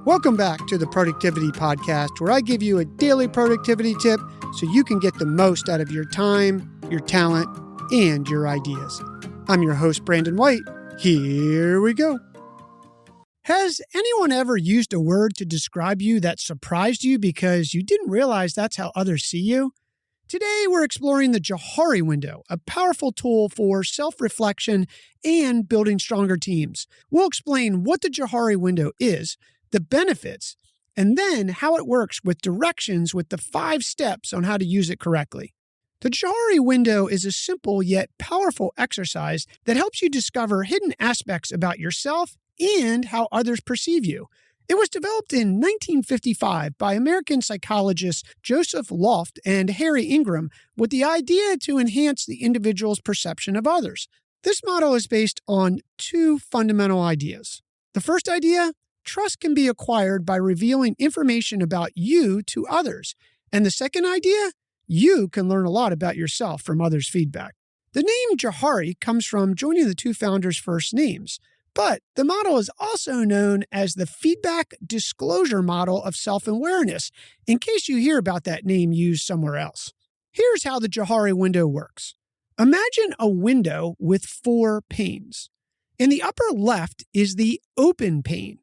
Welcome back to the Productivity Podcast, where I give you a daily productivity tip so you can get the most out of your time, your talent, and your ideas. I'm your host, Brandon White. Here we go. Has anyone ever used a word to describe you that surprised you because you didn't realize that's how others see you? Today, we're exploring the Johari Window, a powerful tool for self-reflection and building stronger teams. We'll explain what the Johari Window is, the benefits, and then how it works with directions with the 5 steps on how to use it correctly. The Johari Window is a simple yet powerful exercise that helps you discover hidden aspects about yourself and how others perceive you. It was developed in 1955 by American psychologists Joseph Loft and Harry Ingram with the idea to enhance the individual's perception of others. This model is based on 2 fundamental ideas. The first idea: trust can be acquired by revealing information about you to others. And the second idea: you can learn a lot about yourself from others' feedback. The name Johari comes from joining the 2 founders' first names, but the model is also known as the feedback disclosure model of self-awareness, in case you hear about that name used somewhere else. Here's how the Johari Window works. Imagine a window with 4 panes. In the upper left is the open pane.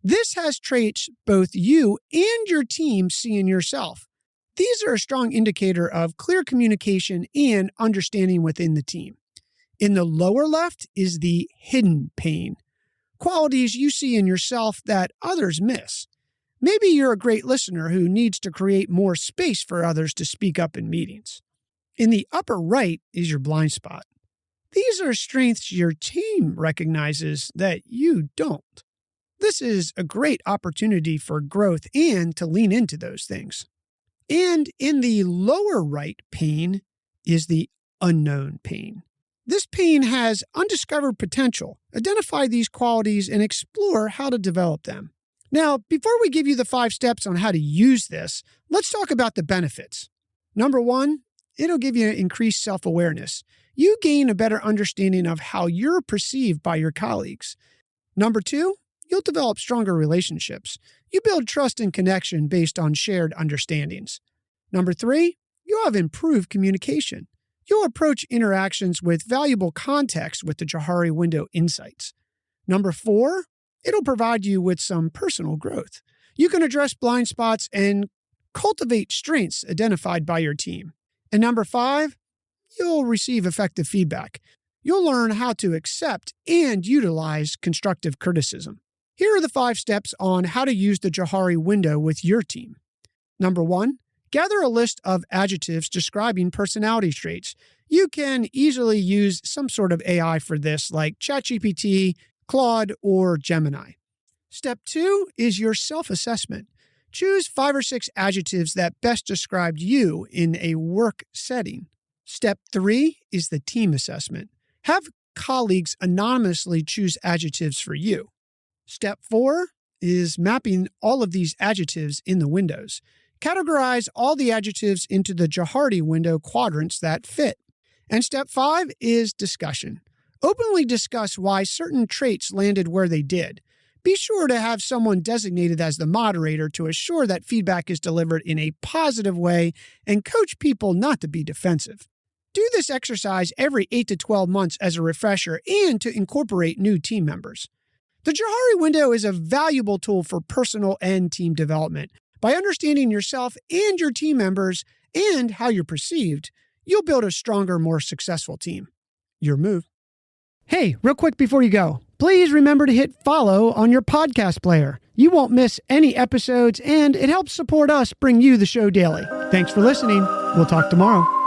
This has traits both you and your team see in yourself. These are a strong indicator of clear communication and understanding within the team. In the lower left is the hidden pane, qualities you see in yourself that others miss. Maybe you're a great listener who needs to create more space for others to speak up in meetings. In the upper right is your blind spot. These are strengths your team recognizes that you don't. This is a great opportunity for growth and to lean into those things. And in the lower right pane is the unknown pane. This pane has undiscovered potential. Identify these qualities and explore how to develop them. Now, before we give you the 5 steps on how to use this, let's talk about the benefits. Number 1, it'll give you increased self-awareness. You gain a better understanding of how you're perceived by your colleagues. Number 2, you'll develop stronger relationships. You build trust and connection based on shared understandings. Number 3, you'll have improved communication. You'll approach interactions with valuable context with the Johari Window insights. Number 4, it'll provide you with some personal growth. You can address blind spots and cultivate strengths identified by your team. And number 5, you'll receive effective feedback. You'll learn how to accept and utilize constructive criticism. Here are the 5 steps on how to use the Johari Window with your team. Number 1, gather a list of adjectives describing personality traits. You can easily use some sort of AI for this, like ChatGPT, Claude, or Gemini. Step 2 is your self-assessment. Choose 5 or 6 adjectives that best describe you in a work setting. Step 3 is the team assessment. Have colleagues anonymously choose adjectives for you. Step 4 is mapping all of these adjectives in the windows. Categorize all the adjectives into the Johari Window quadrants that fit. And step 5 is discussion. Openly discuss why certain traits landed where they did. Be sure to have someone designated as the moderator to assure that feedback is delivered in a positive way and coach people not to be defensive. Do this exercise every 8 to 12 months as a refresher and to incorporate new team members. The Johari Window is a valuable tool for personal and team development. By understanding yourself and your team members and how you're perceived, you'll build a stronger, more successful team. Your move. Hey, real quick before you go, please remember to hit follow on your podcast player. You won't miss any episodes, and it helps support us bring you the show daily. Thanks for listening. We'll talk tomorrow.